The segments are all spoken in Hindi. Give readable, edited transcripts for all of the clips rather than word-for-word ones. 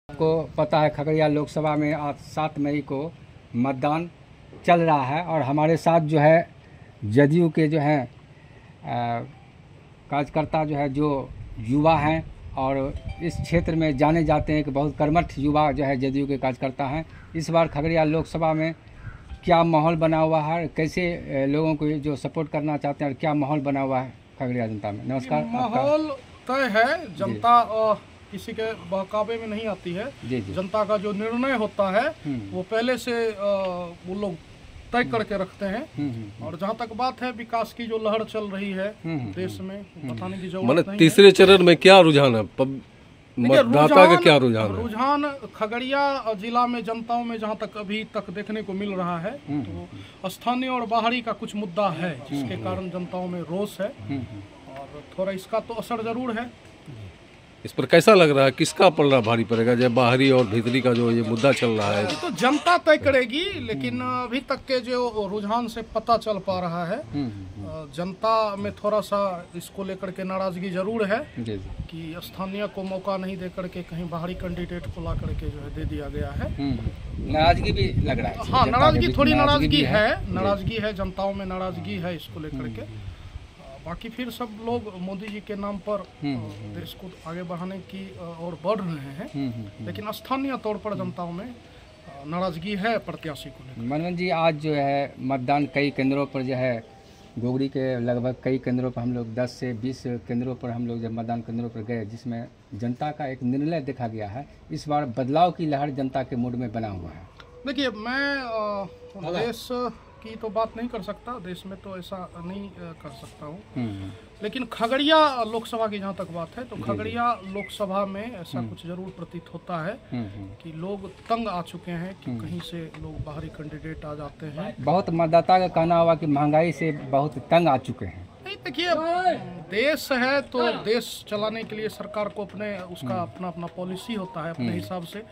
आपको पता है खगड़िया लोकसभा में आज 7 मई को मतदान चल रहा है और हमारे साथ जो है जदयू के जो हैं कार्यकर्ता जो है जो युवा हैं और इस क्षेत्र में जाने जाते हैं कि बहुत कर्मठ युवा जो है जदयू के कार्यकर्ता हैं। इस बार खगड़िया लोकसभा में क्या माहौल बना हुआ है, कैसे लोगों को जो सपोर्ट करना चाहते हैं और क्या माहौल बना हुआ है खगड़िया जनता में? नमस्कार। माहौल तय है, जनता किसी के बहकावे में नहीं आती है। जी जी। जनता का जो निर्णय होता है वो पहले से वो लोग तय करके रखते हैं। और जहाँ तक बात है विकास की जो लहर चल रही है देश में, बताने की जरूरत नहीं। तीसरे चरण में क्या रुझान है, मतदाता का क्या रुझान है? रुझान खगड़िया जिला में जनताओं में जहाँ तक अभी तक देखने को मिल रहा है तो स्थानीय और बाहरी का कुछ मुद्दा है जिसके कारण जनताओं में रोष है और थोड़ा इसका तो असर जरूर है। इस पर कैसा लग रहा है, किसका पलड़ा भारी पड़ेगा जब बाहरी और भीतरी का जो ये मुद्दा चल रहा है? तो जनता तय करेगी, लेकिन अभी तक के जो रुझान से पता चल पा रहा है जनता में थोड़ा सा इसको लेकर के नाराजगी जरूर है कि स्थानीय को मौका नहीं दे करके कहीं बाहरी कैंडिडेट को ला करके जो है दे दिया गया है। नाराजगी भी लग रहा है। हाँ, नाराजगी थोड़ी नाराजगी है जनताओं में, नाराजगी है इसको लेकर के। बाकी फिर सब लोग मोदी जी के नाम पर देश को आगे बढ़ाने की ओर बढ़ रहे हैं, लेकिन स्थानीय तौर पर जनताओं में नाराजगी है प्रत्याशी को लेकर। मनोज जी, आज जो है मतदान कई केंद्रों पर जो है गोगरी के लगभग कई केंद्रों पर हम लोग 10 से 20 केंद्रों पर हम लोग जब मतदान केंद्रों पर गए जिसमें जनता का एक निर्णय देखा गया है। इस बार बदलाव की लहर जनता के मूड में बना हुआ है। देखिए, मैं देश की तो बात नहीं कर सकता, देश में तो ऐसा नहीं कर सकता हूँ, लेकिन खगड़िया लोकसभा की जहाँ तक बात है तो खगड़िया लोकसभा में ऐसा कुछ जरूर प्रतीत होता है कि लोग तंग आ चुके हैं कि कहीं से लोग बाहरी कैंडिडेट आ जाते हैं। बहुत मतदाता का कहना हुआ कि महंगाई से बहुत तंग आ चुके हैं। नहीं, देखिए, देश है तो देश चलाने के लिए सरकार को उसका अपना पॉलिसी होता है, अपने हिसाब से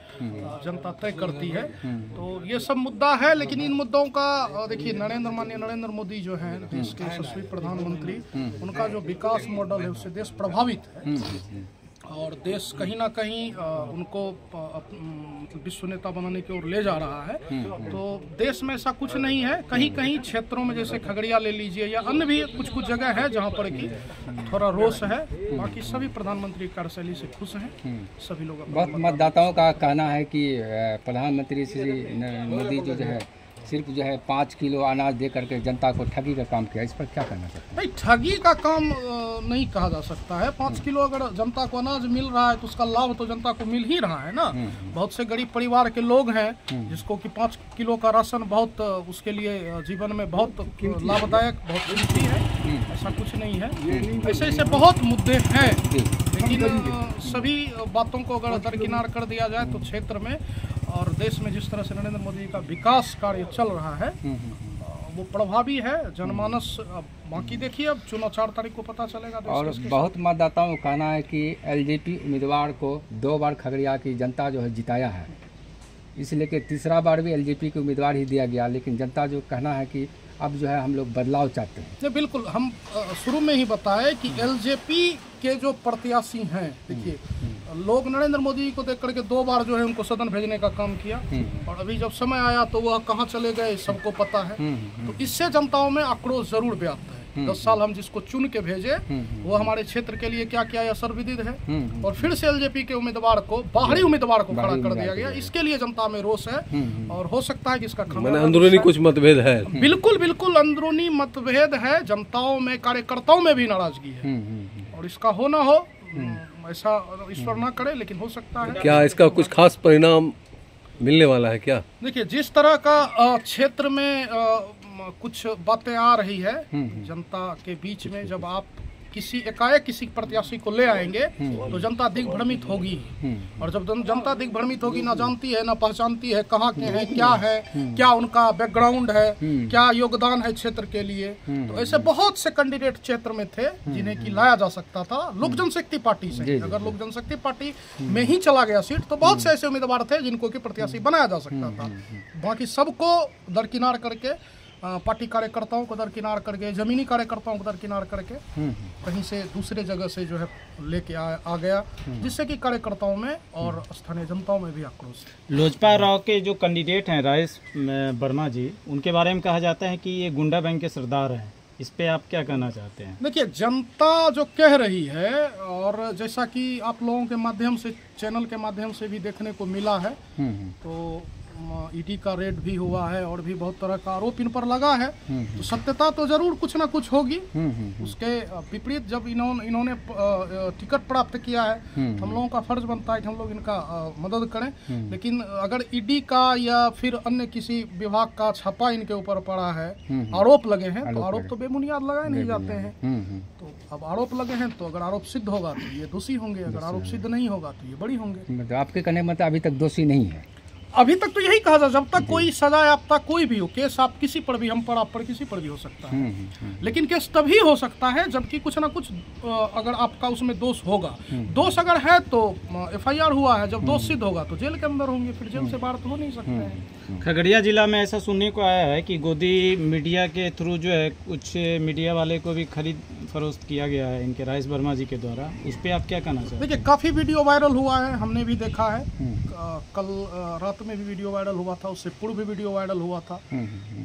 जनता तय करती है। तो ये सब मुद्दा है, लेकिन इन मुद्दों का देखिए माननीय नरेंद्र मोदी जो हैं देश के यशस्वी प्रधानमंत्री, उनका जो विकास मॉडल है उससे देश प्रभावित है और देश कहीं ना कहीं उनको विश्व नेता बनाने की ओर ले जा रहा है। तो देश में ऐसा कुछ नहीं है, कहीं कहीं क्षेत्रों में जैसे खगड़िया ले लीजिए या अन्य भी कुछ जगह है जहां पर कि थोड़ा रोष है। बाकी सभी प्रधानमंत्री कार्यशैली से खुश हैं सभी लोग। बहुत मतदाताओं का कहना है कि प्रधानमंत्री श्री मोदी जो है सिर्फ जो है 5 किलो अनाज दे करके जनता को ठगी का काम किया। इस पर क्या करना चाहते हैं? नहीं, ठगी का काम नहीं कहा जा सकता है। 5 किलो अगर जनता को अनाज मिल रहा है तो उसका लाभ तो जनता को मिल ही रहा है ना। बहुत से गरीब परिवार के लोग हैं जिसको कि 5 किलो का राशन बहुत उसके लिए जीवन में बहुत लाभदायक, बहुत कीमती है। ऐसा कुछ नहीं है, ऐसे बहुत मुद्दे हैं, लेकिन सभी बातों को अगर दरकिनार कर दिया जाए तो क्षेत्र में और देश में जिस तरह से नरेंद्र मोदी का विकास कार्य चल रहा है वो प्रभावी है जनमानस। बाकी देखिए, अब चुनाव 4 तारीख को पता चलेगा। और बहुत मतदाताओं का कहना है कि एलजेपी उम्मीदवार को 2 बार खगड़िया की जनता जो है जिताया है, इसलिए कि तीसरा बार भी एलजेपी के उम्मीदवार ही दिया गया, लेकिन जनता जो कहना है कि अब जो है हम लोग बदलाव चाहते हैं। नहीं, बिल्कुल, हम शुरू में ही बताए कि एलजेपी के जो प्रत्याशी हैं, देखिए लोग नरेंद्र मोदी को देख करके 2 बार जो है उनको सदन भेजने का काम किया और अभी जब समय आया तो वह कहाँ चले गए सबको पता है। तो इससे जनताओं में आक्रोश जरूर व्याप्त है। 10 साल हम जिसको चुन के भेजे वो हमारे क्षेत्र के लिए क्या क्या असर विदित है और फिर से एलजेपी के उम्मीदवार को, बाहरी उम्मीदवार को खड़ा कर दिया गया। इसके लिए जनता में रोष है और हो सकता है कि इसका अंदरूनी कुछ मतभेद है। बिल्कुल अंदरूनी मतभेद है, जनताओं में, कार्यकर्ताओं में भी नाराजगी है और इसका हो ना हो ऐसा ईश्वर ना करे, लेकिन हो सकता है। क्या इसका कुछ खास परिणाम मिलने वाला है क्या? देखिए, जिस तरह का क्षेत्र में कुछ बातें आ रही है जनता के बीच में, जब आप एकाएक किसी प्रत्याशी को ले आएंगे तो जनता दिग्भ्रमित होगी और जब जनता दिग्भ्रमित होगी, ना जानती है ना पहचानती है कहाँ के हैं, क्या उनका बैकग्राउंड है, क्या योगदान है क्षेत्र के लिए। तो ऐसे बहुत से कैंडिडेट क्षेत्र में थे जिन्हें कि लाया जा सकता था लोक जनशक्ति पार्टी से। अगर लोक जनशक्ति पार्टी में ही चला गया सीट तो बहुत से ऐसे उम्मीदवार थे जिनको कि प्रत्याशी बनाया जा सकता था। बाकी सबको दरकिनार करके पार्टी कार्यकर्ताओं को दरकिनार करके, जमीनी कार्यकर्ताओं को दरकिनार करके कहीं से दूसरे जगह से जो है लेके आ गया, जिससे कि कार्यकर्ताओं में और स्थानीय जनताओं में भी आक्रोश है। लोजपा राव के जो कैंडिडेट हैं राजेश वर्मा जी, उनके बारे में कहा जाता है कि ये गुंडा बैंक के सरदार हैं, इस पे आप क्या कहना चाहते हैं? देखिए, जनता जो कह रही है और जैसा कि आप लोगों के माध्यम से, चैनल के माध्यम से भी देखने को मिला है, तो ईडी का रेड भी हुआ है और भी बहुत तरह का आरोप इन पर लगा है, तो सत्यता तो जरूर कुछ ना कुछ होगी। उसके विपरीत जब इन्होंने टिकट प्राप्त किया है, तो हम लोगों का फर्ज बनता है कि हम लोग इनका मदद करें। लेकिन अगर ईडी का या फिर अन्य किसी विभाग का छापा इनके ऊपर पड़ा है, आरोप लगे हैं, तो आरोप तो बेबुनियाद लगाए नहीं जाते हैं। तो अब आरोप लगे हैं, तो अगर आरोप सिद्ध होगा तो ये दोषी होंगे, अगर आरोप सिद्ध नहीं होगा तो ये बड़ी होंगे। मतलब आपके कहने मतलब अभी तक दोषी नहीं है? अभी तक तो यही कहा जा, जब तक कोई सजा याफ्ता कोई भी हो, केस आप किसी पर भी, हम पर, आप पर, किसी पर भी हो सकता है। लेकिन केस तभी हो सकता है जबकि कुछ ना कुछ अगर आपका उसमें दोष होगा। दोष अगर है तो FIR हुआ है, जब दोष सिद्ध होगा तो जेल के अंदर होंगे, फिर जेल से बाहर तो हो नहीं सकते हैं। खगड़िया जिला में ऐसा सुनने को आया है कि गोदी मीडिया के थ्रू जो है कुछ मीडिया वाले को भी खरीद फरोख्त किया गया है इनके राजेश वर्मा जी के द्वारा, उस पर आप क्या कहना चाहते हैं? देखिए, काफ़ी वीडियो वायरल हुआ है, हमने भी देखा है। कल रात में भी वीडियो वायरल हुआ था, उससे पूर्व भी वीडियो वायरल हुआ था।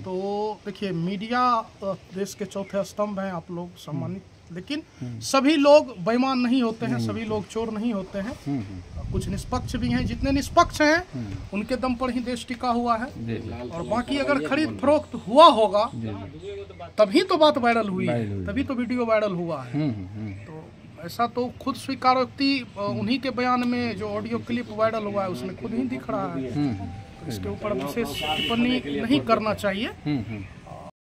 तो देखिए, मीडिया देश के चौथे स्तंभ हैं, आप लोग सम्मानित, लेकिन सभी लोग बेईमान नहीं होते हैं, सभी लोग चोर नहीं होते हैं, कुछ निष्पक्ष भी हैं। जितने निष्पक्ष हैं उनके दम पर ही देश टिका हुआ है। और बाकी अगर खरीद फरोख्त हुआ होगा तभी तो बात वायरल हुई है, तभी तो वीडियो वायरल हुआ है। तो ऐसा तो खुद स्वीकारोक्ति उन्हीं के बयान में जो ऑडियो क्लिप वायरल हुआ है उसमें खुद ही दिख रहा है। तो इसके ऊपर विशेष टिप्पणी नहीं करना चाहिए।